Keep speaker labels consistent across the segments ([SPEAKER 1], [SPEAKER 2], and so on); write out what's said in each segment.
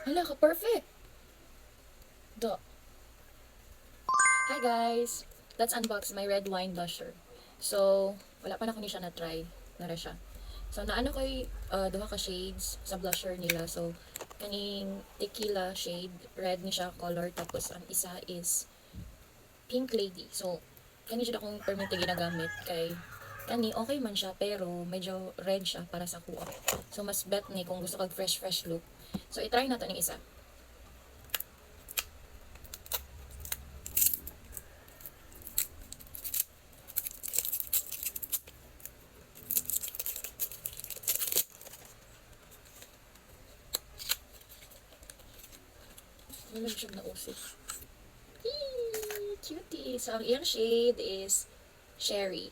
[SPEAKER 1] Hala ka, perfect! Do. Hi guys! Let's unbox my red wine blusher. So, wala pa na ko ni siya na-try. Nara siya. So, naano ko'y duha ka shades sa blusher nila. So, kaning tequila shade, red ni siya color. Tapos, ang isa is pink lady. So, kani siya akong permanente ginagamit kay kani okay man siya pero medyo red siya para sa kuha. So, mas bet ni kung gusto kag fresh look. So, i-try nato ning isa. Ano siya na usik? Cutie! So, ang iyang shade is Sherry.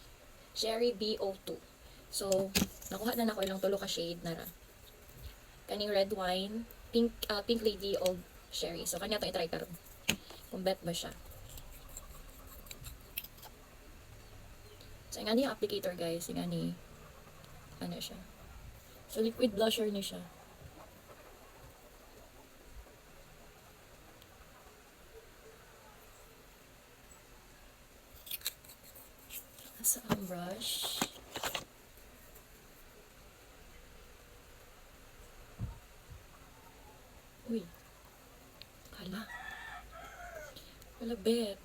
[SPEAKER 1] Sherry BO2. So, nakuha na nako ilang tulo ka shade na ra. Kaning red wine, pink lady of Sherry. So, kanya itong itry karon. Kung bet ba siya. So, nga ni applicator guys. Nga ni, ano siya. So, liquid blusher ni siya. Asa ang brush? Uy. Hala. Wala bet.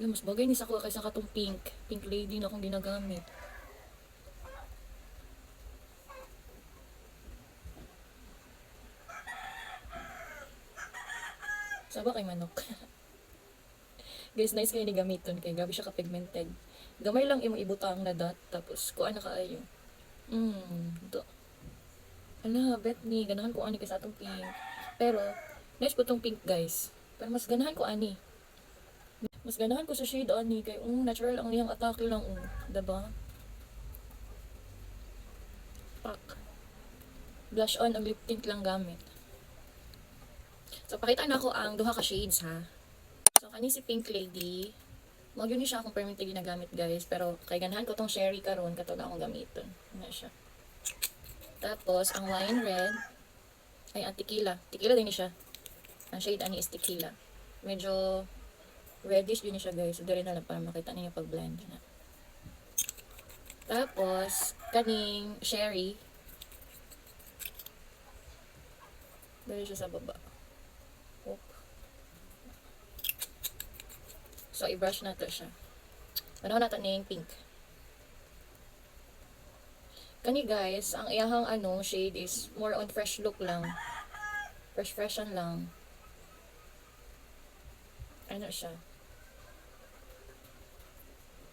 [SPEAKER 1] Mas bagay ni sa kuha kaysa katong pink. Pink lady na akong ginagamit. Saba kay manok. Guys, nice kayo ni gamiton kay grabe siya ka-pigmented. Gamay lang imong ibutang na dot tapos kuan na kaayo. Do. Ala, bet ni ganahan ko ani kay sa atong pink. Pero nice po tong pink, guys. Pero mas ganahan ko ani. Mas ganahan ko sa shade ani kay natural ang iyang atake lang diba? Pak. Blush on ang lip tint lang gamit. So pakita na ko ang duha ka shades ha. So kani si Pink Lady. Mo yun siya akong permanente ginagamit guys, pero kay ganahan ko tong Sherry karon kato na akong gamiton. Ano siya. Tapos ang wine red ay ang tequila. Tequila din siya. Ang shade ani is tequila. Medyo reddish din siya guys. So dire na lang para makita niyo pag blend na. Tapos kaning Sherry. Dire siya sa baba. Oop. So i-brush na to siya. Panahon natin na yung pink. Kani guys, ang iyahang shade is more on fresh look lang. Freshan lang. Ano siya.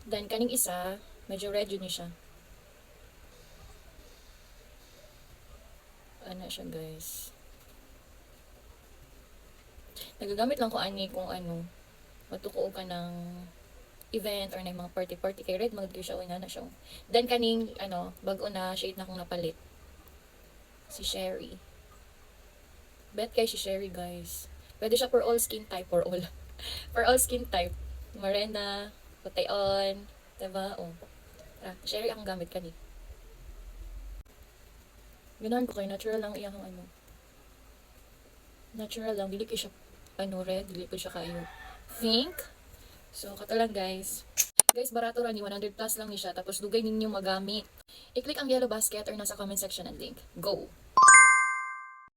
[SPEAKER 1] Then kaning isa, medyo red yun siya. Ano siya guys. Nagagamit lang ko ani kung matuko ka ng event or na mga party kay red magd siya na siya. Then kaning bag-o na shade na kong napalit. Si Sherry. Bet kay si Sherry guys. Pwede siya for all skin type for all. For all skin type. Morena, putayon, diba? Sherry ang gamit kani. Ganahan ko kay natural lang iyang natural lang dili kay siya red, dili ko siya kayo pink. So, kato lang guys. Guys, barato ra ni 100 plus lang ni siya. Tapos, dugay ninyo magamit. I-click ang yellow basket or nasa comment section ang link. Go!